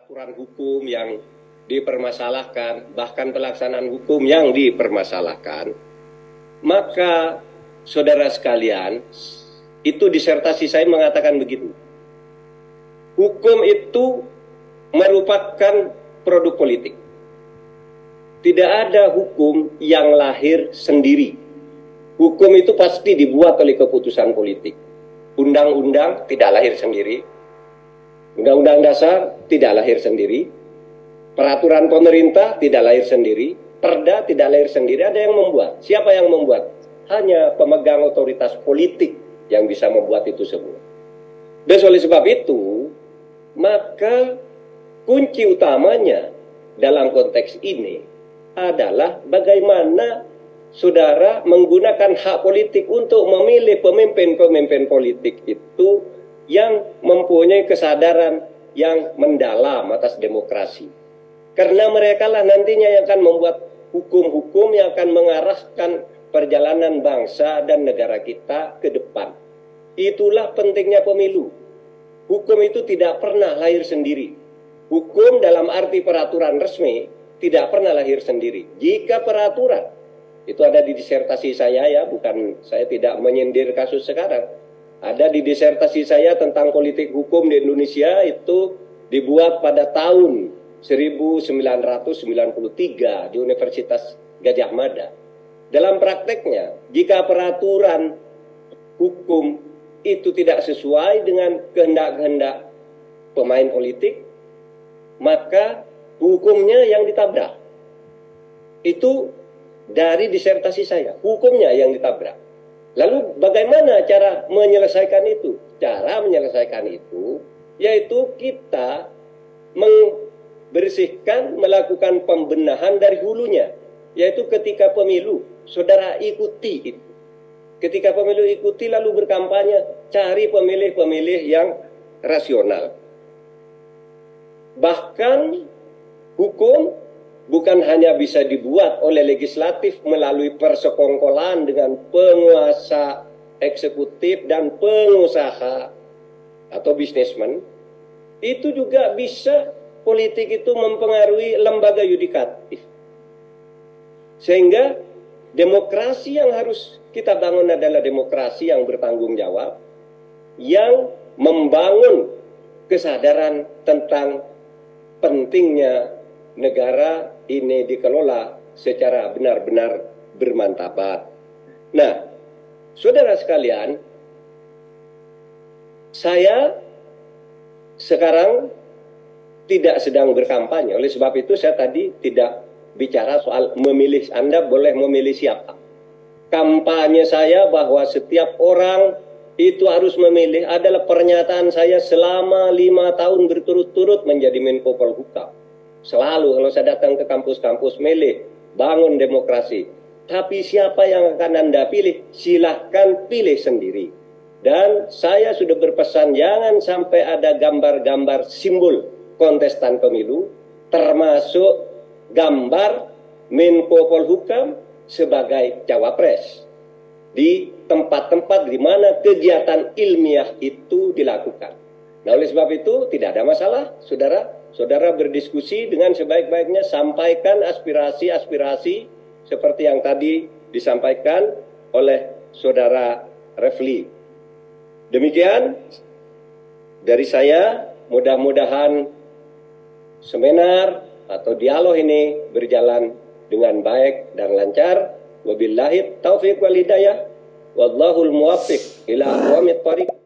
peraturan hukum yang dipermasalahkan, bahkan pelaksanaan hukum yang dipermasalahkan, maka saudara sekalian, itu disertasi saya mengatakan begitu. Hukum itu merupakan produk politik. Tidak ada hukum yang lahir sendiri. Hukum itu pasti dibuat oleh keputusan politik. Undang-undang tidak lahir sendiri. Undang-undang dasar tidak lahir sendiri. Peraturan pemerintah tidak lahir sendiri. Perda tidak lahir sendiri. Ada yang membuat. Siapa yang membuat? Hanya pemegang otoritas politik yang bisa membuat itu semua. Dan oleh sebab itu, maka kunci utamanya dalam konteks ini adalah bagaimana saudara menggunakan hak politik untuk memilih pemimpin-pemimpin politik itu yang mempunyai kesadaran yang mendalam atas demokrasi. Karena mereka lah nantinya yang akan membuat hukum-hukum yang akan mengarahkan perjalanan bangsa dan negara kita ke depan. Itulah pentingnya pemilu. Hukum itu tidak pernah lahir sendiri. Hukum dalam arti peraturan resmi tidak pernah lahir sendiri. Jika peraturan, itu ada di disertasi saya ya, bukan saya tidak menyindir kasus sekarang. Ada di disertasi saya tentang politik hukum di Indonesia, itu dibuat pada tahun 1993 di Universitas Gadjah Mada. Dalam prakteknya, jika peraturan hukum itu tidak sesuai dengan kehendak-kehendak pemain politik, maka hukumnya yang ditabrak. Itu dari disertasi saya, hukumnya yang ditabrak. Lalu bagaimana cara menyelesaikan itu? Cara menyelesaikan itu yaitu kita membersihkan, melakukan pembenahan dari hulunya. Yaitu ketika pemilu, saudara ikuti itu. Ketika pemilu ikuti lalu berkampanye, cari pemilih-pemilih yang rasional. Bahkan hukum bukan hanya bisa dibuat oleh legislatif melalui persekongkolan dengan penguasa eksekutif dan pengusaha atau bisnismen. Itu juga bisa politik itu mempengaruhi lembaga yudikatif. Sehingga demokrasi yang harus kita bangun adalah demokrasi yang bertanggung jawab, yang membangun kesadaran tentang pentingnya negara ini dikelola secara benar-benar bermartabat. Nah, saudara sekalian, saya sekarang tidak sedang berkampanye. Oleh sebab itu saya tadi tidak bicara soal memilih. Anda boleh memilih siapa. Kampanye saya bahwa setiap orang itu harus memilih adalah pernyataan saya selama 5 tahun berturut-turut menjadi Menko Polhukam. Selalu kalau saya datang ke kampus-kampus milih, bangun demokrasi. Tapi siapa yang akan Anda pilih? Silahkan pilih sendiri. Dan saya sudah berpesan jangan sampai ada gambar-gambar simbol kontestan pemilu, termasuk gambar Menko Polhukam sebagai cawapres di tempat-tempat di mana kegiatan ilmiah itu dilakukan. Nah, oleh sebab itu tidak ada masalah, saudara berdiskusi dengan sebaik-baiknya, sampaikan aspirasi-aspirasi seperti yang tadi disampaikan oleh saudara Refli. Demikian dari saya, mudah-mudahan seminar atau dialog ini berjalan dengan baik dan lancar. Wabillahi taufiq wal hidayah. Wallahul muwaffiq ila aqwamit thoriq.